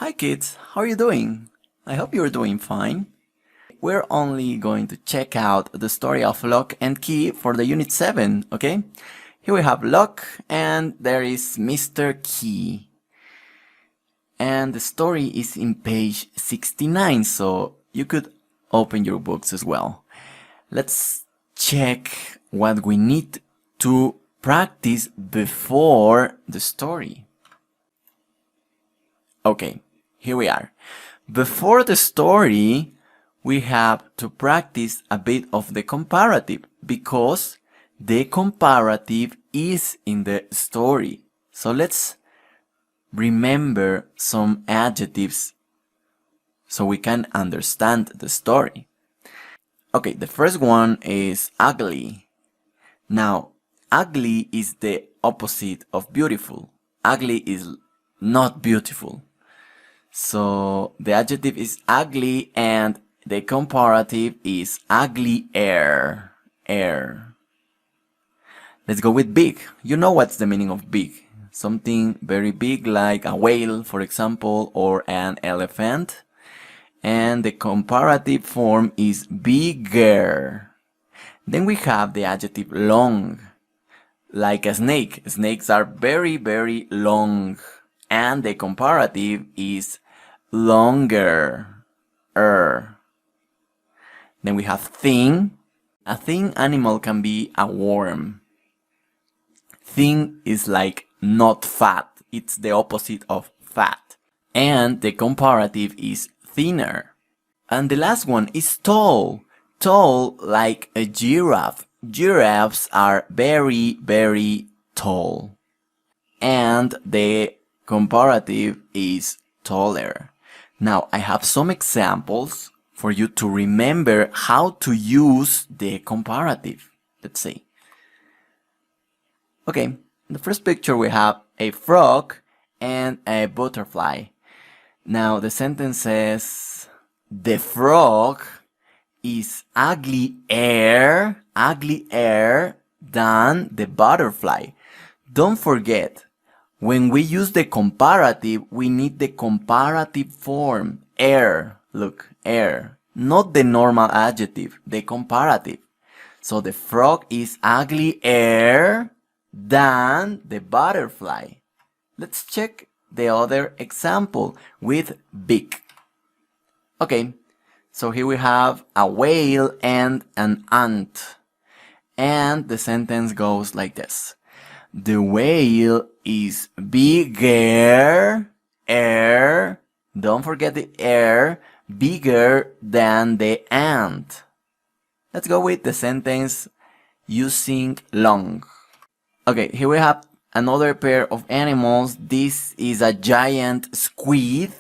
Hi kids, how are you doing? I hope you're doing fine. We're only going to check out the story of Lock and Key for the Unit 7, okay? Here we have Lock and there is Mr. Key. And the story is in page 69, so you could open your books as well. Let's check what we need to practice before the story. Okay, here we are. Before the story, we have to practice a bit of the comparative because the comparative is in the story. So let's remember some adjectives so we can understand the story. Okay, the first one is ugly. Now, ugly is the opposite of beautiful. Ugly is not beautiful. So the adjective is ugly and the comparative is uglier. Let's go with big. You know what's the meaning of big. Something very big like a whale, for example, or an elephant. And the comparative form is bigger. Then we have the adjective long, like a snake. Snakes are very, very long. And the comparative is longer. Then we have thin. A thin animal can be a worm. Thin is like not fat. It's the opposite of fat. And the comparative is thinner. And the last one is tall. Tall like a giraffe. Giraffes are very, very tall. And the comparative is taller. Now, I have some examples for you to remember how to use the comparative. Let's see. Okay, in the first picture we have a frog and a butterfly. Now, the sentence says, the frog is uglier than the butterfly. Don't forget, when we use the comparative, we need the comparative form, er. Look, er. Not the normal adjective, the comparative. So the frog is uglier than the butterfly. Let's check the other example with big. Okay, so here we have a whale and an ant. And the sentence goes like this. The whale is bigger, don't forget the bigger than the ant. Let's go with the sentence using long. Okay, here we have another pair of animals. This is a giant squid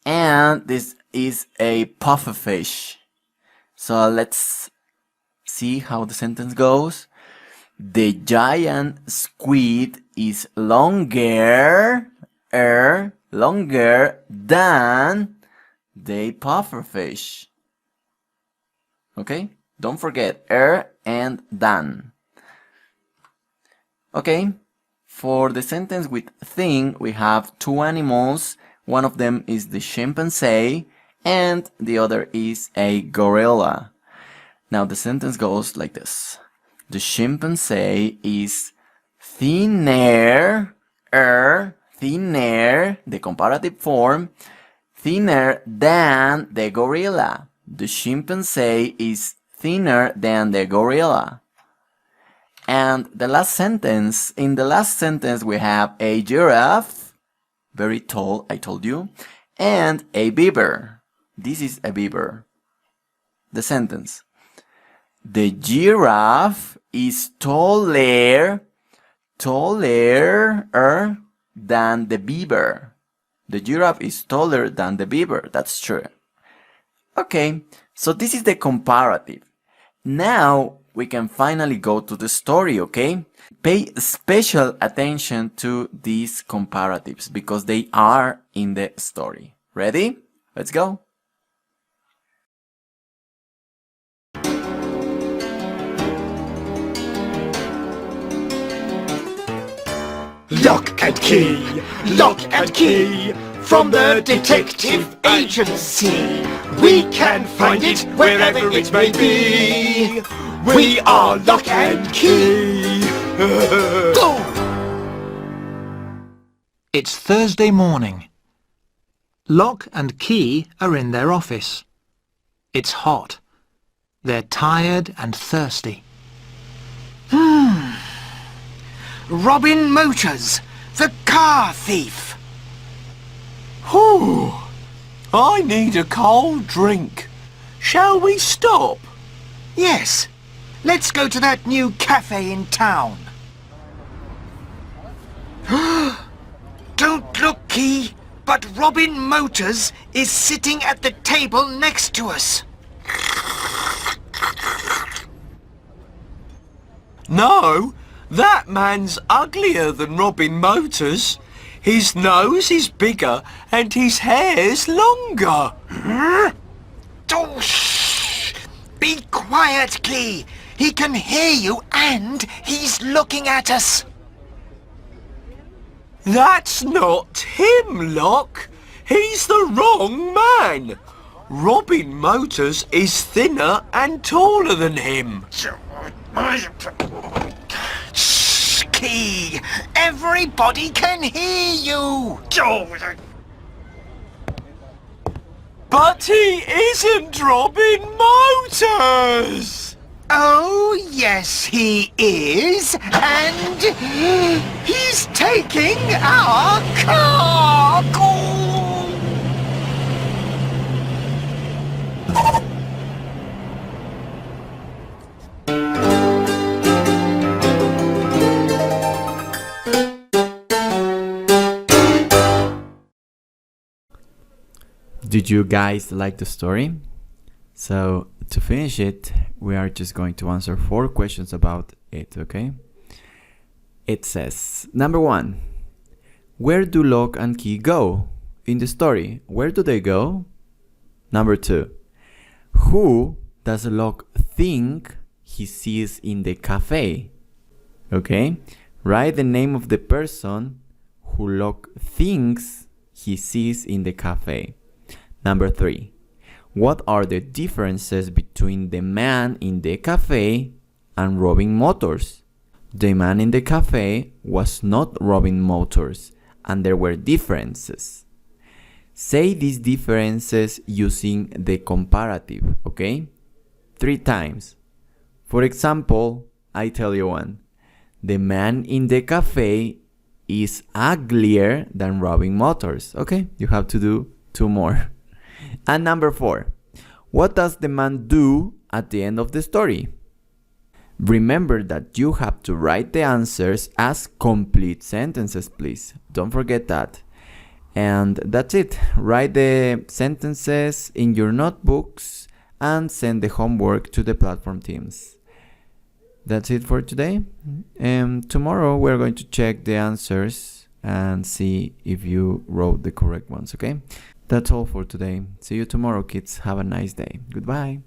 and this is a pufferfish. So let's see how the sentence goes. The giant squid is longer than the pufferfish. Okay? Don't forget and than. Okay? For the sentence with thing, we have two animals. One of them is the chimpanzee and the other is a gorilla. Now the sentence goes like this. The chimpanzee is thinner, the comparative form, thinner than the gorilla. The chimpanzee is thinner than the gorilla. And the last sentence, in the last sentence we have a giraffe, very tall, I told you, and a beaver. This is a beaver. The sentence. The giraffe is taller than the beaver. The giraffe is taller than the beaver. That's true. Okay, so this is the comparative. Now we can finally go to the story, okay? Pay special attention to these comparatives because they are in the story. Ready? Let's go. Lock and key, from the detective agency. We can find it wherever it may be. We are Lock and Key. Go! It's Thursday morning. Lock and Key are in their office. It's hot. They're tired and thirsty. Robin Motors, the car thief. Whew. I need a cold drink. Shall we stop? Yes, let's go to that new cafe in town. Don't look, Key, but Robin Motors is sitting at the table next to us. No, that man's uglier than Robin Motors. His nose is bigger and his hair's longer. Oh, shh! Be quiet, Key. He can hear you and he's looking at us. That's not him, Lock. He's the wrong man. Robin Motors is thinner and taller than him. Shh, Key. Everybody can hear you. But he isn't Robin Motors! Oh, yes, he is. And he's taking our car. Did you guys like the story? So to finish it, we are just going to answer 4 questions about it, okay? It says, number 1, where do Lock and Key go in the story? Where do they go? Number 2, who does Lock think he sees in the cafe? Okay, write the name of the person who Lock thinks he sees in the cafe. Number 3, what are the differences between the man in the cafe and Robin Motors? The man in the cafe was not Robin Motors, and there were differences. Say these differences using the comparative, okay? 3 times. For example, I tell you one. The man in the cafe is uglier than Robin Motors. Okay, you have to do 2 more. And number 4, what does the man do at the end of the story? Remember that you have to write the answers as complete sentences, please. Don't forget that. And that's it. Write the sentences in your notebooks and send the homework to the platform teams. That's it for today. Tomorrow we're going to check the answers and see if you wrote the correct ones, okay? That's all for today. See you tomorrow, kids. Have a nice day. Goodbye.